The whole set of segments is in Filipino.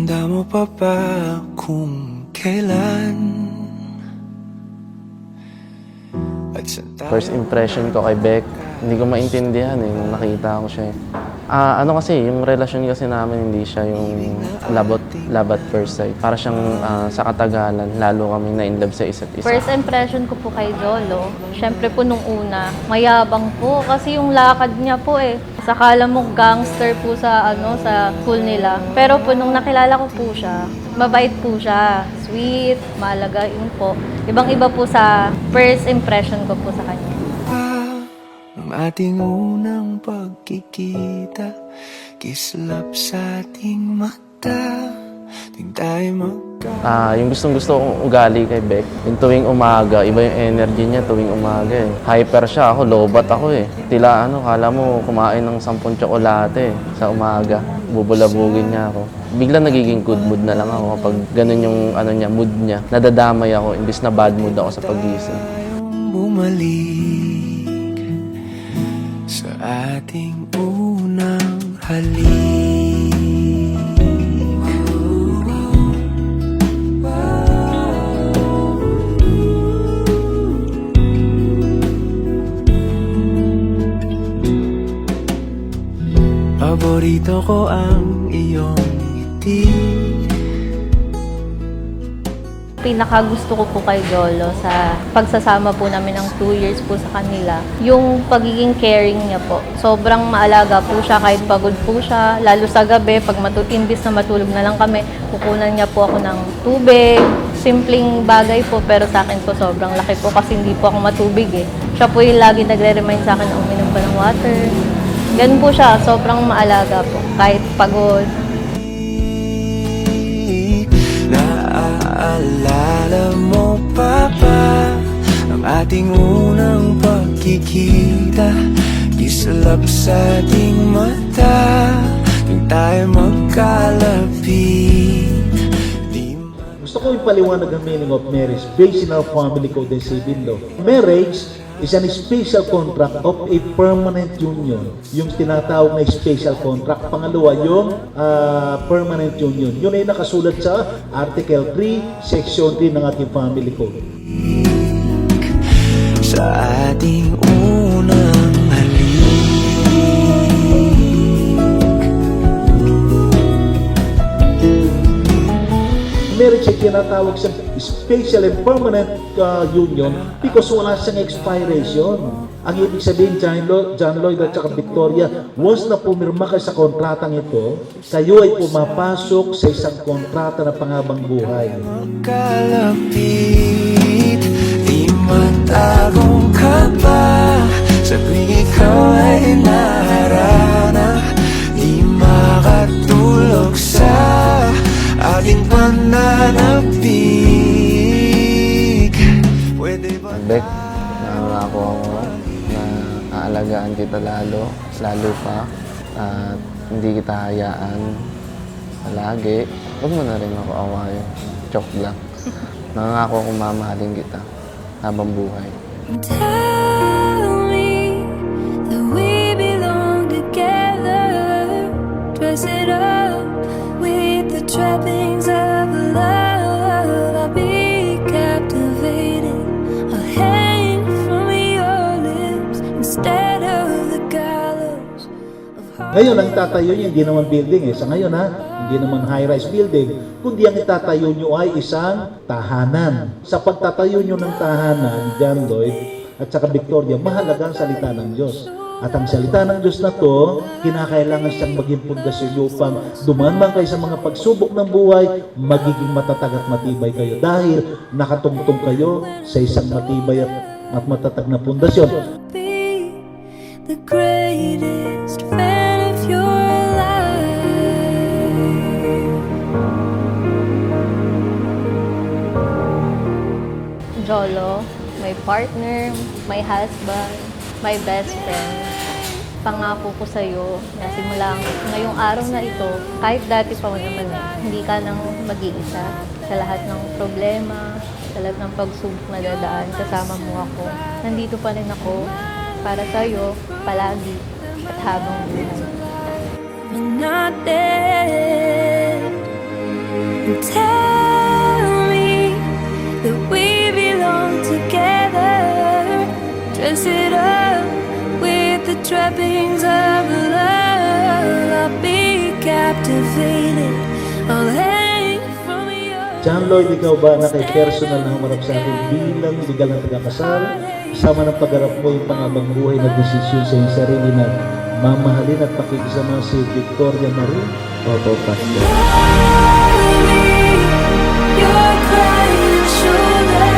Tanda mo pa ba kung kailan? At First impression ko kay Beck, hindi ko maintindihan nung nakita ko siya. Ano kasi, yung relasyon kasi namin hindi siya yung love at first sight. Para siyang sa katagalan, lalo kaming na-inlove sa isa't isa. First impression ko po kay Jolo, syempre po nung una, mayabang po kasi yung lakad niya po Sakala mo gangster po sa sa school nila. Pero po nung nakilala ko po siya, mabait po siya, sweet, mahalaga yun po. Ibang-iba po sa first impression ko po sa kanya. Ang ating unang pagkikita, kislap sa ating mata, ting tayo Yung gustong-gusto kong ugali kay Beck, yung tuwing umaga, iba yung energy niya tuwing umaga Hyper siya, ako lobat ako Tila kala mo kumain ng 10 tsokolate sa umaga. Bubulabugin niya ako. Bigla nagiging good mood na lang ako kapag ganun yung mood niya. Nadadamay ako, imbis na bad mood ako sa pagising. Bumalik sa ating unang halik. Paborito ko ang iyong ngiti. Pinakagusto ko po kay Jolo sa pagsasama po namin ng 2 years po sa kanila, yung pagiging caring niya po. Sobrang maalaga po siya kahit pagod po siya, lalo sa gabi, pag imbis na matulog na lang kami, kukunan niya po ako ng tubig. Simpleng bagay po, pero sa akin po sobrang laki po kasi hindi po ako matubig Siya po yung lagi nagre-remind sa akin na uminom pa ng water. Ganun po siya, sobrang maalaga po, kahit pagod. Naaalala mo pa ba ang ating unang pagkikita? Kislap sa ating mata, ting tayo magkalapit. Gusto ko ipaliwanag ang meaning of marriage based in our family code and civil law. Marriage is an special contract of a permanent union. Yung tinatawag na special contract. Pangalawa, yung permanent union. Yun ay nakasulat sa Article 3, Section 3 ng ating family code. Sa ating unang halik, marriage ay tinatawag sa special and permanent union because wala siyang expiration. Ang ibig sabihin, John Lloyd at saka Victoria, once na pumirma kayo sa kontratang ito, kayo ay pumapasok sa isang kontrata na panghabang buhay. magkalapit, di matagong ka pa. Sa tuwing ikaw ay naharana, di makatulog sa ating pananapik. Pwede ba? Beck, nangako ako na aalagaan kita lalo pa, at hindi kita hayaan palagi. Huwag mo na rin ako awayin. Joke lang. Nangako akong mamahalin kita habang buhay. Tell me that we belong together. Dress it up with the trappings of love. I'll be captivated. I'll hang from your lips instead of the gallows of heart. Ngayon, ang tatayo niyo, hindi naman building Sa ngayon hindi naman high-rise building, kundi ang itatayo niyo ay isang tahanan. Sa pagtatayo niyo ng tahanan, John Lloyd at saka Victoria, mahalaga ang salita ng Diyos. At ang salita ng Diyos na to, kinakailangan siyang maging pundasyon niyo upang dumaan man kayo sa mga pagsubok ng buhay, magiging matatag at matibay kayo dahil nakatungtong kayo sa isang matibay at matatag na pundasyon. Be the greatest fan of your life. Jolo, my partner, my husband, my best friend. Pangako ko sa'yo na simula ngayong araw na ito, kahit dati pa naman hindi ka nang mag-iisa sa lahat ng problema, sa lahat ng pagsubok na dadaan, kasama mo ako. Nandito pa rin ako para sa'yo, palagi at habang buhay. We're not dead. and tell me that we belong together. Dress it up with the trappings of love. I'll be captivated. I'll hang from your John Lloyd, ikaw ba na kay personal na humarap sa akin bilang legal na tagakasal, kasama ng pagharap mo yung pangabang buhay na desisyon sa iyong sarili na mamahalin at pakikisama si Victoria Marie Otto Pastor. your crying shoulder.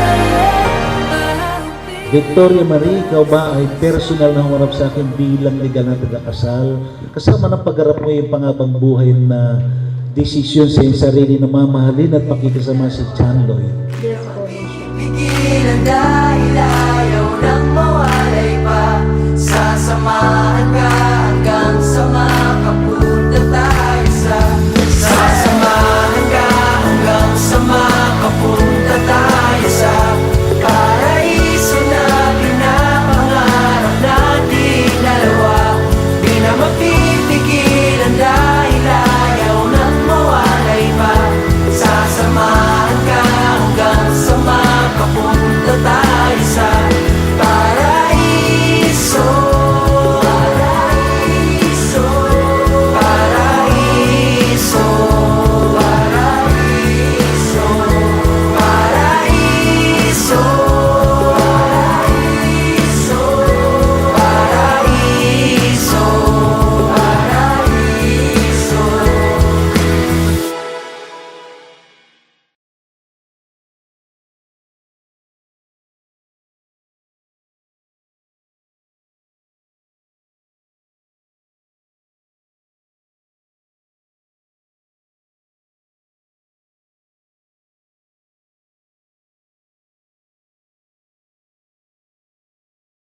I'll be Victoria Marie, ikaw ba ay personal na humarap sa akin bilang legal na tagakasal, kasama ng pagharap mo yung pangabang buhay na desisyon sa iyong sarili na mamahalin at pakikisama si John Lloyd? Pigilan dahil ayaw nang mawalay pa. Sasamahan ka hanggang sa makapunta tayo sa Sasamahan ka hanggang sa makapunta tayo sa paraiso na pinapangarap natin dalawa. Di na mapipigil